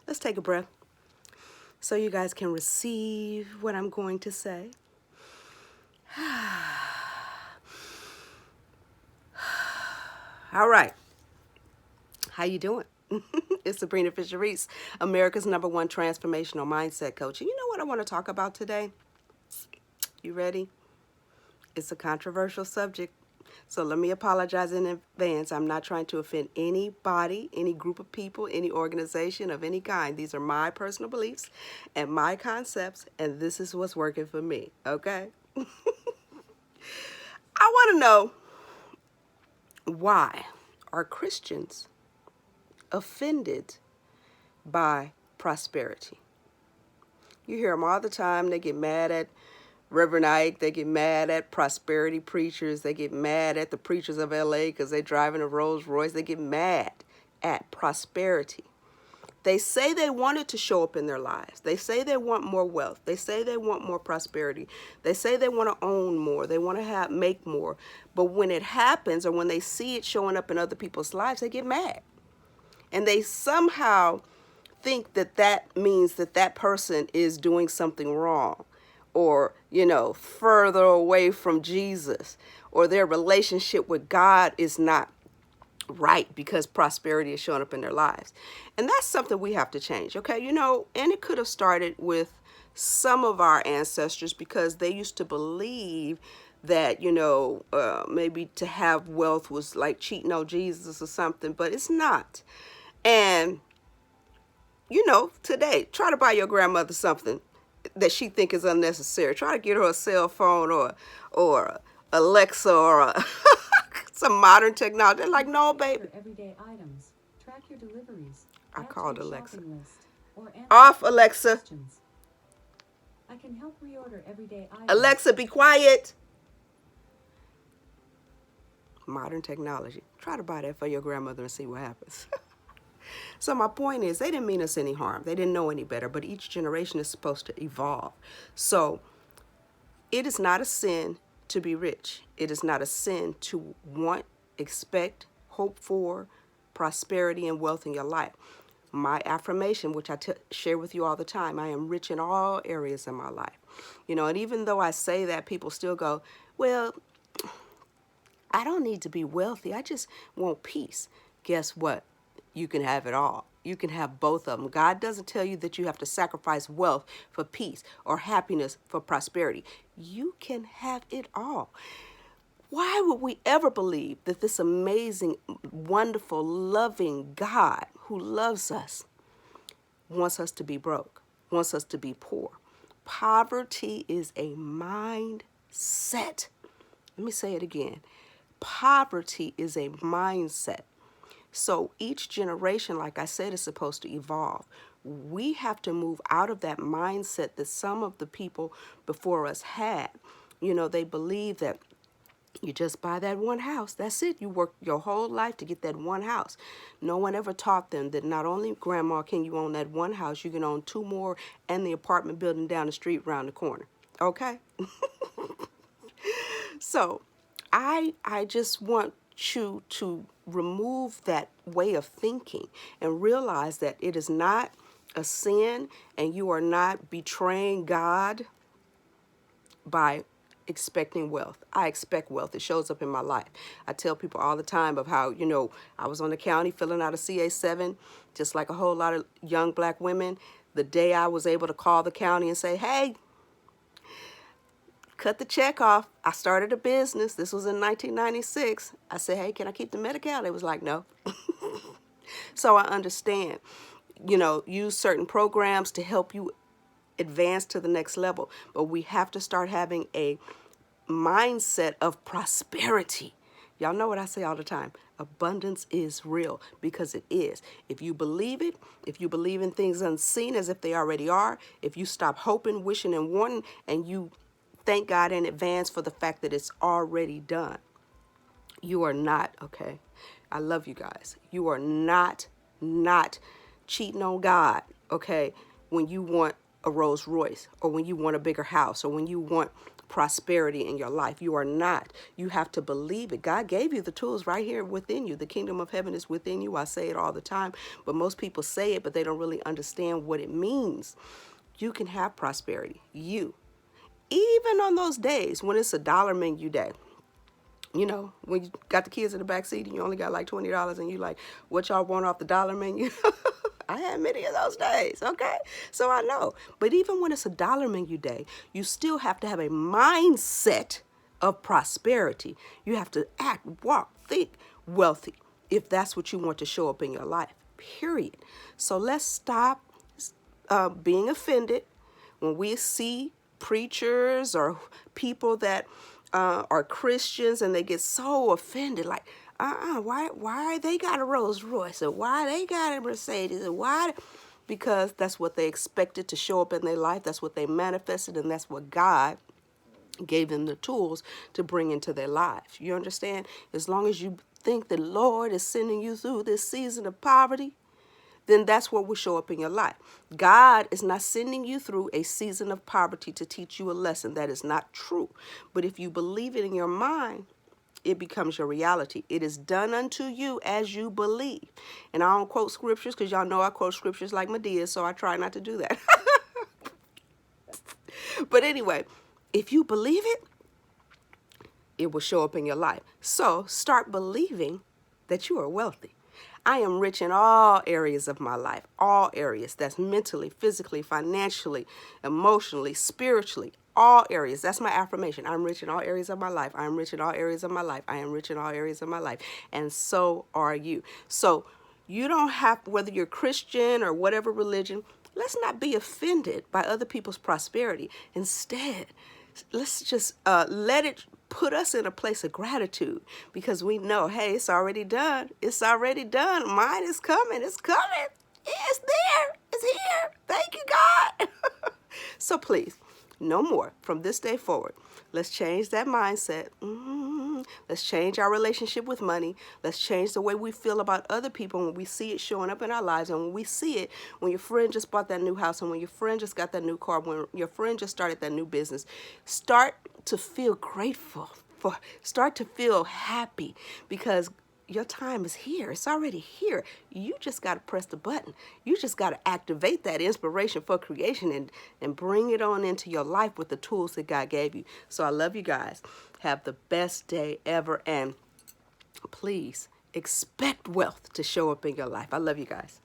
Let's take a breath so you guys can receive what I'm going to say. All right. How you doing? It's Sabrina Fisher-Reese, America's #1 transformational mindset coach. And you know what I want to talk about today? You ready? It's a controversial subject. So let me apologize in advance. I'm not trying to offend anybody, any group of people, any organization of any kind. These are my personal beliefs and my concepts, and this is what's working for me, okay? I want to know, why are Christians offended by prosperity? You hear them all the time. They get mad at Reverend Ike. They get mad at prosperity preachers. They get mad at the preachers of LA because they're driving a Rolls Royce. They get mad at prosperity. They say they want it to show up in their lives. They say they want more wealth. They say they want more prosperity. They say they want to own more. They want to make more. But when it happens, or when they see it showing up in other people's lives, they get mad. And they somehow think that that means that that person is doing something wrong, or, further away from Jesus, or their relationship with God is not right because prosperity is showing up in their lives. And that's something we have to change, okay? And it could have started with some of our ancestors, because they used to believe that, maybe to have wealth was like cheating on Jesus or something, but it's not. And today, try to buy your grandmother something that she think is unnecessary. Try to get her a cell phone or Alexa or some modern technology. They're like, no, baby. Everyday items. Track your deliveries. I called Alexa. List, off, Alexa. Questions. I can help reorder everyday items. Alexa, be quiet. Modern technology. Try to buy that for your grandmother and see what happens. So my point is, they didn't mean us any harm. They didn't know any better, but each generation is supposed to evolve. So it is not a sin to be rich. It is not a sin to want, expect, hope for prosperity and wealth in your life. My affirmation, which I share with you all the time, I am rich in all areas of my life. And even though I say that, people still go, well, I don't need to be wealthy. I just want peace. Guess what? You can have it all. You can have both of them. God doesn't tell you that you have to sacrifice wealth for peace or happiness for prosperity. You can have it all. Why would we ever believe that this amazing, wonderful, loving God who loves us wants us to be broke, wants us to be poor? Poverty is a mindset. Let me say it again. Poverty is a mindset. So each generation, like I said, is supposed to evolve. We have to move out of that mindset that some of the people before us had. They believe that you just buy that one house. That's it. You work your whole life to get that one house. No one ever taught them that not only, Grandma, can you own that one house, you can own 2 more and the apartment building down the street around the corner. Okay? So I just want you to remove that way of thinking and realize that it is not a sin, and you are not betraying God by expecting wealth. I expect wealth. It shows up in my life. I tell people all the time of how, I was on the county filling out a CA-7, just like a whole lot of young black women. The day I was able to call the county and say, hey, cut the check off. I started a business. This was in 1996. I said, hey, can I keep the Medi-Cal? They was like, no. So I understand, use certain programs to help you advance to the next level. But we have to start having a mindset of prosperity. Y'all know what I say all the time. Abundance is real, because it is. If you believe it, if you believe in things unseen as if they already are, if you stop hoping, wishing, and wanting, and you thank God in advance for the fact that it's already done, you are not, okay? I love you guys. You are not cheating on God, okay, when you want a Rolls Royce, or when you want a bigger house, or when you want prosperity in your life. You are not. You have to believe it. God gave you the tools right here within you. The kingdom of heaven is within you. I say it all the time, but most people say it, but they don't really understand what it means. You can have prosperity. Even on those days when it's $1 menu day. You know, when you got the kids in the back seat and you only got like $20 and you like, what y'all want off the dollar menu? I had many of those days, okay? So I know. But even when it's $1 menu day, you still have to have a mindset of prosperity. You have to act, walk, think wealthy if that's what you want to show up in your life, period. So let's stop being offended when we see preachers or people that are Christians and they get so offended, like, why they got a Rolls Royce, and why they got a Mercedes, and why? Because that's what they expected to show up in their life. That's what they manifested, and that's what God gave them the tools to bring into their lives. You understand? As long as you think the Lord is sending you through this season of poverty, then that's what will show up in your life. God is not sending you through a season of poverty to teach you a lesson. That is not true. But if you believe it in your mind, it becomes your reality. It is done unto you as you believe. And I don't quote scriptures because y'all know I quote scriptures like Medea, so I try not to do that. But anyway, if you believe it, it will show up in your life. So start believing that you are wealthy. I am rich in all areas of my life, all areas. That's mentally, physically, financially, emotionally, spiritually, all areas. That's my affirmation. I'm rich in all areas of my life. I am rich in all areas of my life. I am rich in all areas of my life. And so are you. So you don't have, whether you're Christian or whatever religion, let's not be offended by other people's prosperity. Instead, let's just let it put us in a place of gratitude, because we know, hey, it's already done. It's already done. Mine is coming. It's coming. It's there. It's here. Thank you, God. So please, no more. From this day forward, let's change that mindset. Let's change our relationship with money. Let's change the way we feel about other people when we see it showing up in our lives. And when we see it, when your friend just bought that new house, and when your friend just got that new car, when your friend just started that new business, start to feel grateful. Start to feel happy, because your time is here. It's already here. You just got to press the button. You just got to activate that inspiration for creation and bring it on into your life with the tools that God gave you. So I love you guys. Have the best day ever. And please expect wealth to show up in your life. I love you guys.